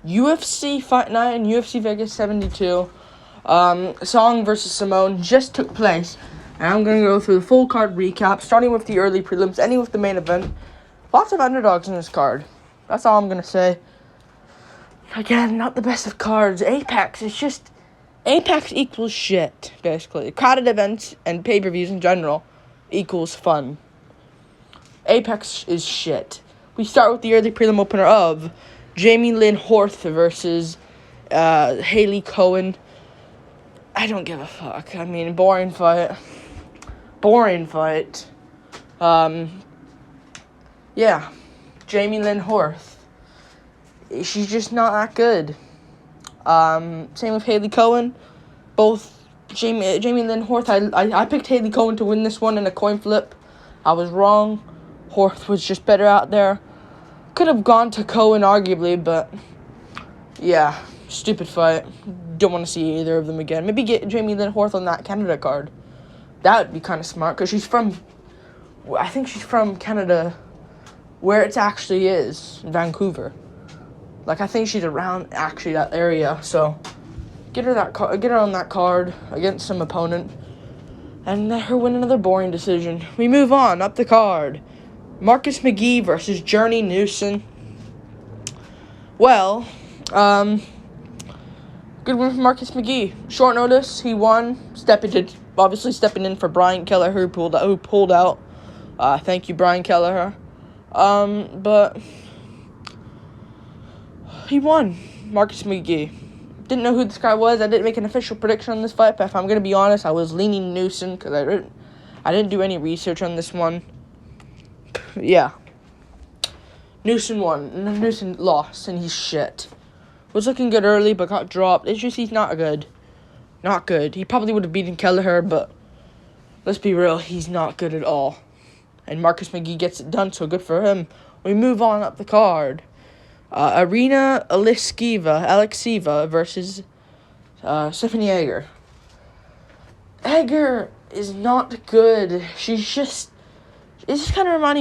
UFC Fight Night and UFC Vegas 72. Song versus Simone just took place. And I'm going to go through the full card recap, starting with the early prelims, ending with the main event. Lots of underdogs in this card. That's all I'm going to say. Again, not the best of cards. Apex equals shit, basically. Crowded events and pay-per-views in general equals fun. Apex is shit. We start with the early prelim opener of Jamie Lynn Horth versus Haley Cohen. I don't give a fuck. I mean, boring fight. Yeah. Jamie Lynn Horth. She's just not that good. Same with Haley Cohen. Both Jamie Lynn Horth. I picked Haley Cohen to win this one in a coin flip. I was wrong. Horth was just better out there. Could have gone to Cohen arguably, but yeah, stupid fight. Don't want to see either of them again. Maybe get Jamie Lynn Horth on that Canada card. That would be kind of smart because I think she's from Canada, where it actually is, Vancouver. Like, I think she's around actually that area. So get her on that card against some opponent, and let her win another boring decision. We move on up the card. Marcus McGee versus Journey Newson. Well, good win for Marcus McGee. Short notice, he won. Stepping in for Brian Kelleher, who pulled out. Thank you, Brian Kelleher. But he won. Marcus McGee. Didn't know who this guy was. I didn't make an official prediction on this fight, but if I'm gonna be honest, I was leaning Newson because I didn't do any research on this one. Yeah. Newson won. Newson lost, and he's shit. Was looking good early, but got dropped. It's just he's not good. Not good. He probably would have beaten Kelleher, but let's be real, he's not good at all. And Marcus McGee gets it done, so good for him. We move on up the card. Arena Alexieva versus Stephanie Egger. Egger is not good. This kind of remind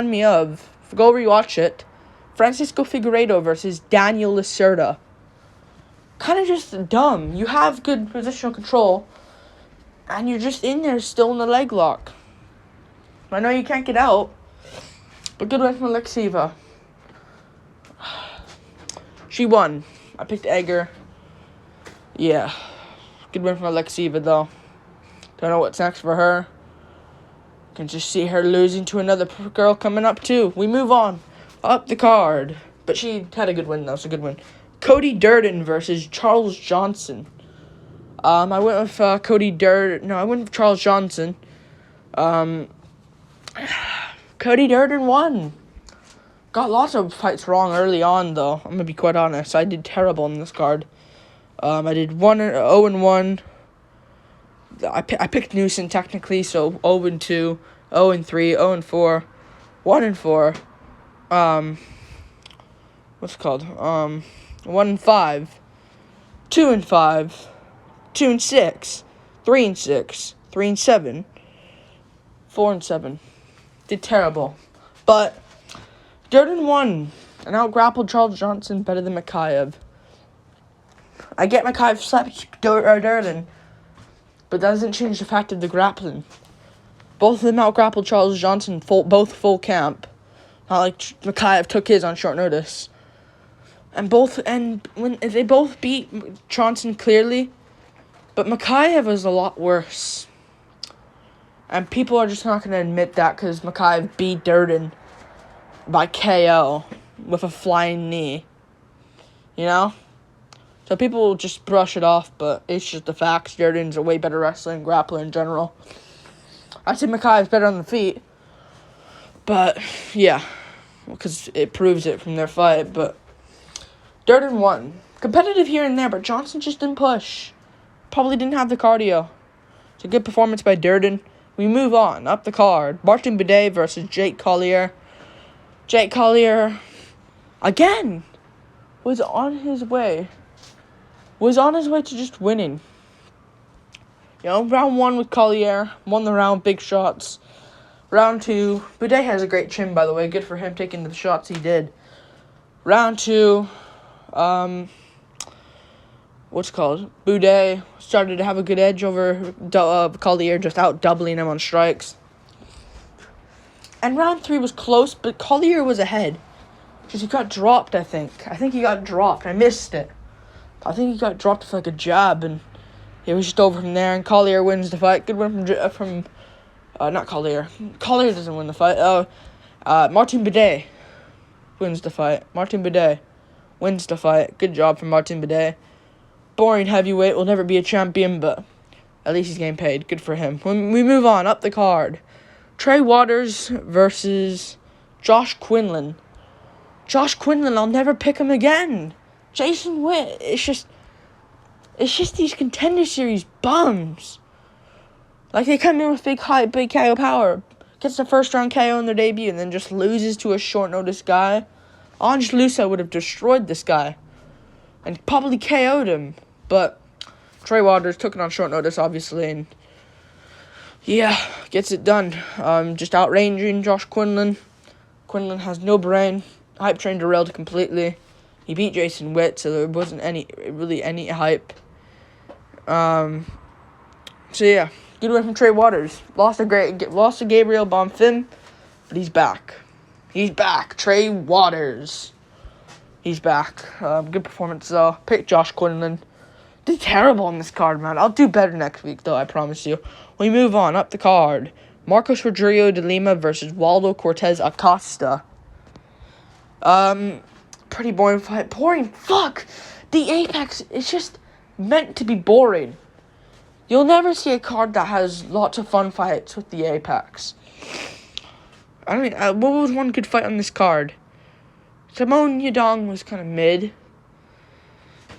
me of. Go rewatch it. Francisco Figueiredo versus Daniel Lacerda. Kind of just dumb. You have good positional control, and you're just in there still in the leg lock. I know you can't get out, but good one from Alexieva. She won. I picked Egger. Yeah. Good win from Alexieva, though. Don't know what's next for her. Can just see her losing to another girl coming up, too. We move on. Up the card. But she had a good win, though, so good win. Cody Durden versus Charles Johnson. I went with Cody Durden. No, I went with Charles Johnson. Cody Durden won. Got lots of fights wrong early on, though. I'm going to be quite honest. I did terrible in this card. I did 0-1. I picked Newson, technically, so 0-2, 0-3, 0-4, 1-4. What's it called? 1-5, 2-5, 2-6, 3-6, 3-7, 4-7. Did terrible. But Durden won and out-grappled Charles Johnson better than Makayev. I get Makayev slapped Durden, but that doesn't change the fact of the grappling. Both of them out-grappled Charles Johnson, both full camp. Not like Makayev took his on short notice. When they both beat Johnson clearly, but Makayev was a lot worse. And people are just not going to admit that because Makayev beat Durden by KO with a flying knee. You know? So people will just brush it off, but it's just the facts. Durden's a way better wrestler and grappler in general. I'd say Makayev's better on the feet. But, yeah. Because it proves it from their fight. But Durden won. Competitive here and there, but Johnson just didn't push. Probably didn't have the cardio. It's a good performance by Durden. We move on. Up the card. Martin Buday versus Jake Collier. Jake Collier, again, was on his way to just winning. You know, round 1 with Collier, won the round, big shots. Round 2, Buday has a great chin, by the way. Good for him taking the shots he did. Round 2, What's it called? Boudet started to have a good edge over Collier, just out doubling him on strikes. And round 3 was close, but Collier was ahead. Because he got dropped, I think. I think he got dropped. I missed it. I think he got dropped for like a jab, and it was just over from there, and Collier wins the fight. Good win from not Collier. Collier doesn't win the fight. Martin Boudet wins the fight. Martin Boudet wins the fight. Good job from Martin Boudet. Boring heavyweight, will never be a champion, but at least he's getting paid. Good for him. When we move on, up the card, Trey Waters versus Josh Quinlan. Josh Quinlan, I'll never pick him again. Jason Witt, it's just these Contender Series bums. Like, they come in with big hype, big KO power, gets the first round KO in their debut, and then just loses to a short notice guy. Ange Lusa would have destroyed this guy and probably KO'd him, but Trey Waters took it on short notice, obviously, and yeah, gets it done. Just outranging Josh Quinlan. Quinlan has no brain. Hype train derailed completely. He beat Jason Witt, so there wasn't any hype. So yeah, good win from Trey Waters. Lost to Gabriel Bonfim, but he's back. He's back. Trey Waters. He's back. Good performance though. Pick Josh Quinlan. Did terrible on this card, man. I'll do better next week though, I promise you. We move on up the card. Marcos Rodrigo de Lima versus Waldo Cortez Acosta. Pretty boring fight. Boring, fuck! The Apex is just meant to be boring. You'll never see a card that has lots of fun fights with the Apex. I mean, what was one good fight on this card? Simone Yadong was kind of mid.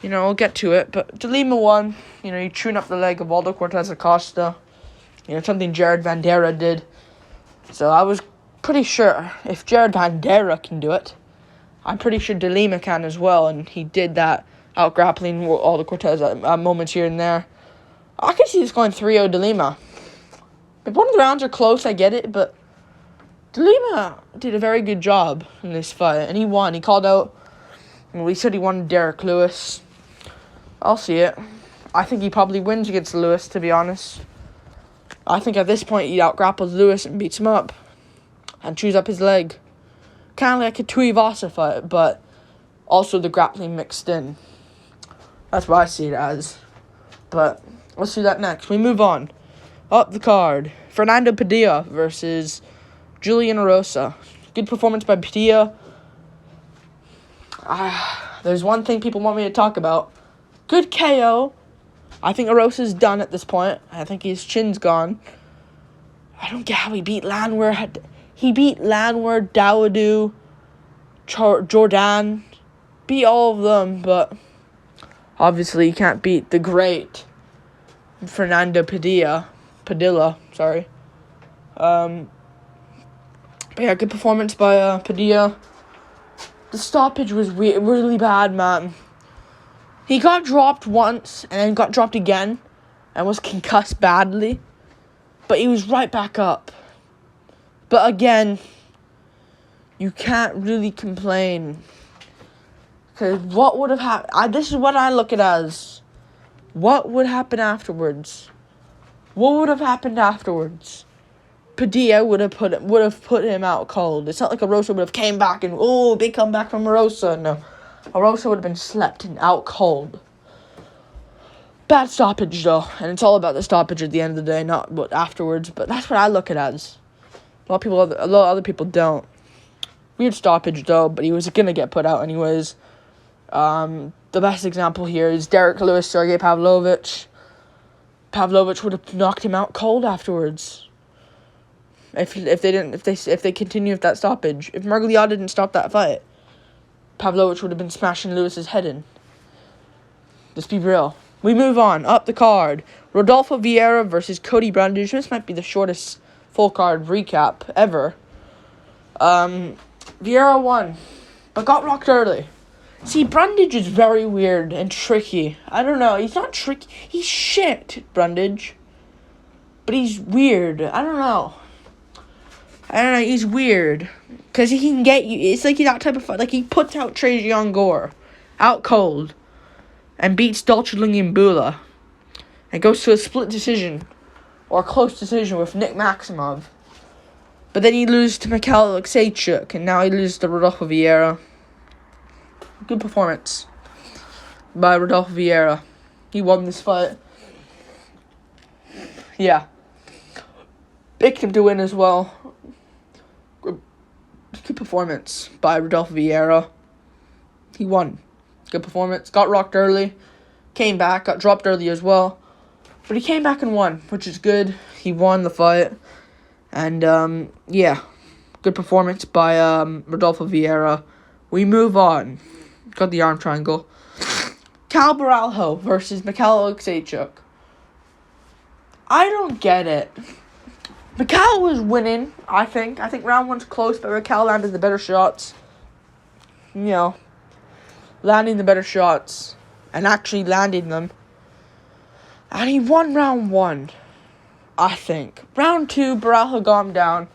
You know, I'll get to it. But De Lima won. You know, he tuned up the leg of Waldo Cortez Acosta. You know, something Jared Vanderaa did. So I was pretty sure if Jared Vanderaa can do it, I'm pretty sure De Lima can as well. And he did that, out-grappling Waldo Cortez at moments here and there. I can see this going 3-0 De Lima. If one of the rounds are close, I get it. But De Lima did a very good job in this fight. And he won. He called out, well, he said he wanted Derek Lewis. I'll see it. I think he probably wins against Lewis, to be honest. I think at this point he out-grapples Lewis and beats him up. And chews up his leg. Kind of like a Tuivasa fight, but also the grappling mixed in. That's what I see it as. But let's do that next. We move on. Up the card. Fernando Padilla versus Julian Erosa. Good performance by Padilla. There's one thing people want me to talk about. Good KO. I think Erosa's done at this point. I think his chin's gone. I don't get how he beat Landwehr. He beat Landwehr, Dawodu, Jordan. Beat all of them, but obviously you can't beat the great Fernando Padilla, sorry. But yeah, good performance by Padilla. The stoppage was really bad, man. He got dropped once and then got dropped again and was concussed badly. But he was right back up. But again, you can't really complain. Because what would have happened? This is what I look at as. What would happen afterwards? What would have happened afterwards? Padilla would have put him out cold. It's not like Erosa would have came back and, big comeback from Erosa. No. Erosa would have been slept and out cold. Bad stoppage, though. And it's all about the stoppage at the end of the day, not what afterwards. But that's what I look at as. A lot of other people don't. Weird stoppage, though, but he was going to get put out anyways. The best example here is Derek Lewis, Sergey Pavlovich. Pavlovich would have knocked him out cold afterwards. If they continue with that stoppage. If Margliata didn't stop that fight, Pavlovich would have been smashing Lewis's head in. Let's be real. We move on. Up the card. Rodolfo Vieira versus Cody Brundage. This might be the shortest full card recap ever. Vieira won, but got rocked early. See, Brundage is very weird and tricky. I don't know. He's not tricky. He's shit, Brundage. But he's weird. I don't know. He's weird. Because he can get you. It's like that type of fight. Like, he puts out Trajan Gore. out cold and beats Dolce Bula and goes to a split decision or a close decision with Nick Maximov. But then he loses to Mikhail Alexeychuk, and now he loses to Rodolfo Vieira. Good performance by Rodolfo Vieira. He won this fight. Yeah. Picked him to win as well. Good performance by Rodolfo Vieira. He won. Good performance. Got rocked early. Came back. Got dropped early as well. But he came back and won, which is good. He won the fight. And, yeah. Good performance by Rodolfo Vieira. We move on. Got the arm triangle. Cal Baralho versus Mikhail Alexeychuk. I don't get it. Mikhail was winning, I think. I think round one's close, but Mikhail landed the better shots. You know, landing the better shots and actually landing them. And he won round one, I think. Round two, Baralho got him down,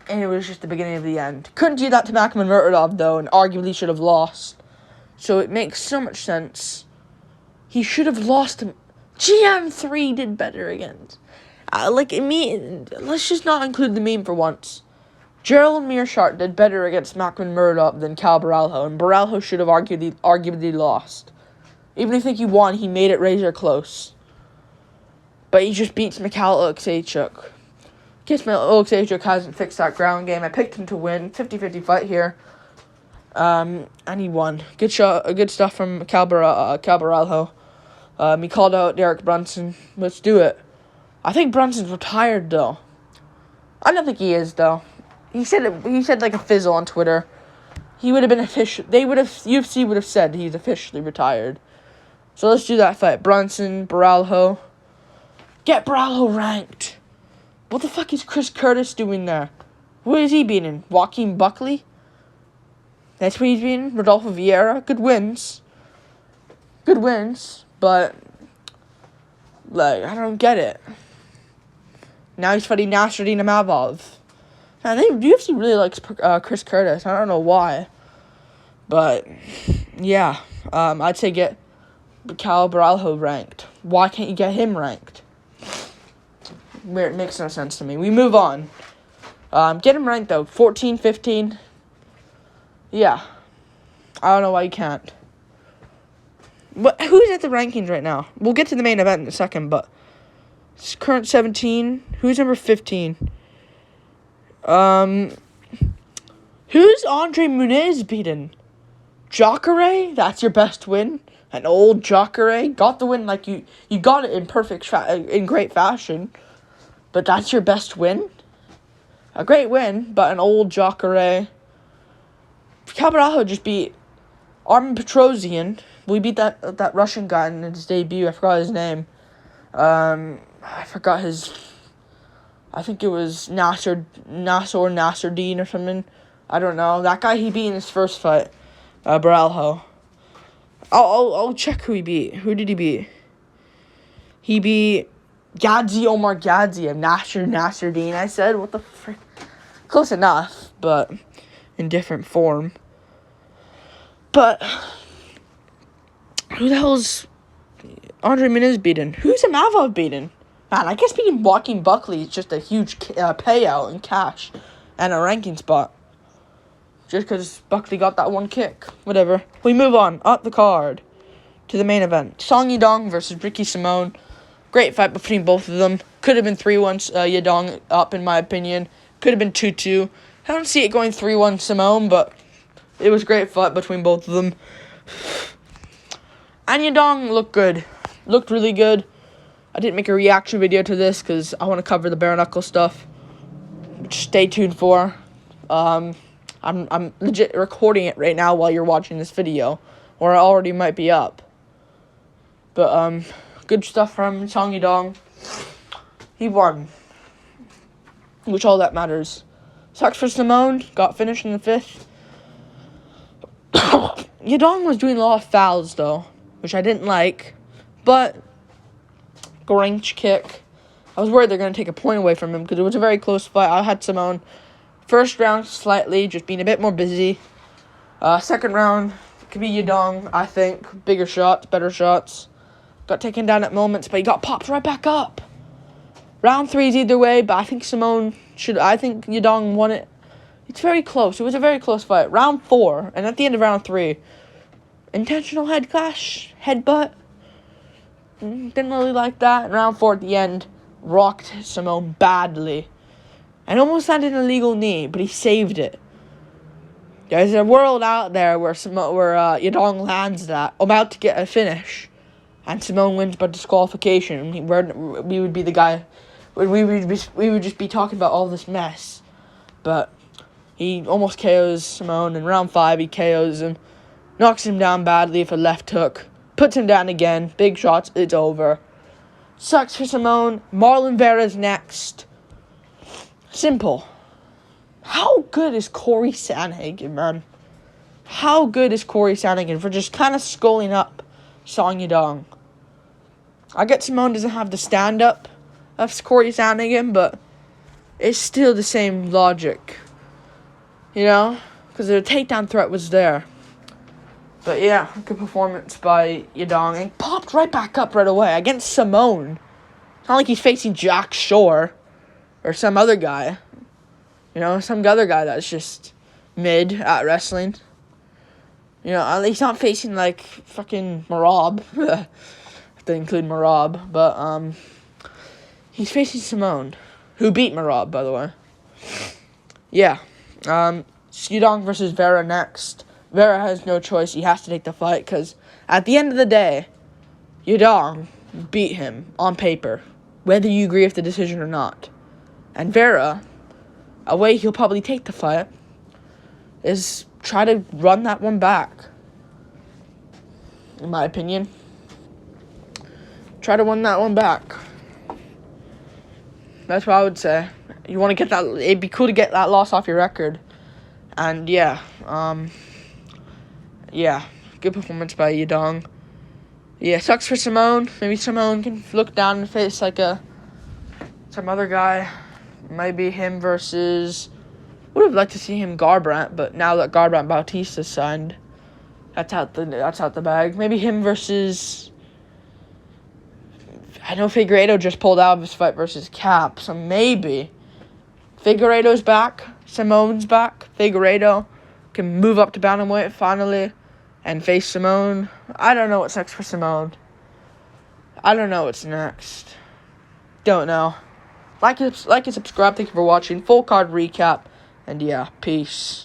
and it was just the beginning of the end. Couldn't do that to Makhmud Murtadov, though, and arguably should have lost. So it makes so much sense. He should have lost him. GM3 did better against. Let's just not include the meme for once. Gerald Mearshart did better against Makhmud Murtadov than Cal Baralho, and Baralho should have arguably lost. Even if I think he won, he made it razor close. But he just beats Mikhail Alexeychuk. Guess Alexeychuk hasn't fixed that ground game. I picked him to win. 50-50 fight here. And he won. Good stuff from Cal Baralho. He called out Derek Brunson. Let's do it. I think Brunson's retired, though. I don't think he is, though. He said like a fizzle on Twitter. He would have been official. UFC would have said he's officially retired. So let's do that fight. Brunson, Baralho. Get Baralho ranked. What the fuck is Chris Curtis doing there? Who is he beating? Joaquin Buckley? That's what he's beating? Rodolfo Vieira? Good wins. But, I don't get it. Now he's fighting Nasruddin Imavov. I think UFC really likes Chris Curtis. I don't know why. But, yeah. I'd say get Cal Baralho ranked. Why can't you get him ranked? It makes no sense to me. We move on. Get him ranked, though. 14, 15. Yeah. I don't know why you can't. But who's at the rankings right now? We'll get to the main event in a second, but current 17. Who's number 15? Who's Andre Muniz beaten? Jacare? That's your best win? An old Jacare? Got the win like you got it in great fashion. But that's your best win? A great win, but an old Jacare. Caballero just beat Armin Petrosian. We beat that Russian guy in his debut. I forgot his name. I think it was Nasser Nasruddin or something. I don't know. That guy he beat in his first fight. Baralho. I'll check who he beat. Who did he beat? He beat Omar Gadzhiev. Nasruddin. I said, what the frick? Close enough, but in different form. But who the hell's Andre Muniz beaten? Who's Imavov beaten? Man, I guess beating Joaquin Buckley is just a huge payout in cash and a ranking spot. Just because Buckley got that one kick. Whatever. We move on. Up the card to the main event. Song Yadong versus Ricky Simone. Great fight between both of them. Could have been 3-1 Yadong up, in my opinion. Could have been 2-2. I don't see it going 3-1 Simone, but it was a great fight between both of them. And Yadong looked good. Looked really good. I didn't make a reaction video to this because I want to cover the bare knuckle stuff, which stay tuned for. I'm legit recording it right now while you're watching this video, or it already might be up. But good stuff from Song Yadong. He won, which all that matters. Sucks for Simone. Got finished in the 5th. Yadong was doing a lot of fouls though, which I didn't like, but Grinch kick. I was worried they're going to take a point away from him because it was a very close fight. I had Simone. First round, slightly, just being a bit more busy. Second round, Could be Yadong, I think. Bigger shots, better shots. Got taken down at moments, but he got popped right back up. Round 3 is either way, but I think I think Yadong won it. It's very close. It was a very close fight. Round 4, and at the end of round 3, intentional head clash, headbutt. Didn't really like that. And round 4 at the end, rocked Simone badly. And almost landed an illegal knee, but he saved it. There's a world out there where Yadong lands that, about to get a finish, and Simone wins by disqualification. We would be the guy. We would just be talking about all this mess. But he almost KOs Simone. In round 5, he KOs him, knocks him down badly with a left hook, puts him down again. Big shots. It's over. Sucks for Simone. Marlon Vera's next. Simple. How good is Corey Sandhagen, man? How good is Corey Sandhagen for just kind of schooling up Song Yadong? I get Simone doesn't have the stand-up of Corey Sandhagen, but it's still the same logic. You know? Because the takedown threat was there. But yeah, good performance by Yadong. And popped right back up right away against Simone. It's not like he's facing Jack Shore or some other guy. You know, some other guy that's just mid at wrestling. You know, he's not facing, like, fucking Marab. If they include Marab. But, he's facing Simone, who beat Marab, by the way. Yeah. Yadong versus Vera next. Vera has no choice. He has to take the fight, because at the end of the day, Yadong beat him on paper, whether you agree with the decision or not. And Vera, a way he'll probably take the fight is try to run that one back. In my opinion. Try to run that one back. That's what I would say. You want to get that, it'd be cool to get that loss off your record. And yeah, good performance by Yadong. Yeah, sucks for Simone. Maybe Simone can look down and face like some other guy. Maybe him versus... Would have liked to see him Garbrandt, but now that Garbrandt Bautista's signed, that's out the bag. Maybe him versus... I know Figueiredo just pulled out of his fight versus Cap, so maybe Figueiredo's back, Simone's back. Figueiredo can move up to bantamweight finally and face Simone. I don't know what's next for Simone. I don't know what's next. Don't know. Like and subscribe. Thank you for watching. Full card recap. And yeah, peace.